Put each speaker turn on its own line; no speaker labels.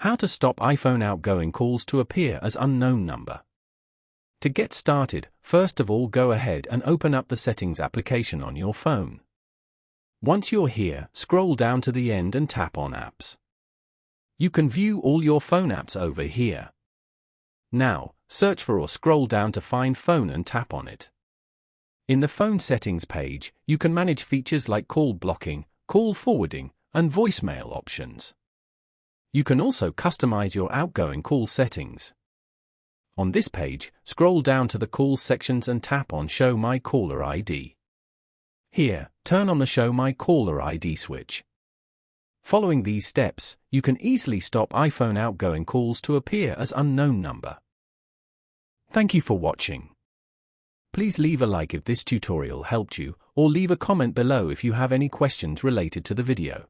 How to stop iPhone outgoing calls to appear as unknown number. To get started, first of all go ahead and open up the Settings application on your phone. Once you're here, scroll down to the end and tap on Apps. You can view all your phone apps over here. Now, search for or scroll down to find Phone and tap on it. In the Phone Settings page, you can manage features like call blocking, call forwarding, and voicemail options. You can also customize your outgoing call settings. On this page, scroll down to the Calls sections and tap on Show My Caller ID. Here, turn on the Show My Caller ID switch. Following these steps, you can easily stop iPhone outgoing calls to appear as unknown number. Thank you for watching. Please leave a like if this tutorial helped you, or leave a comment below if you have any questions related to the video.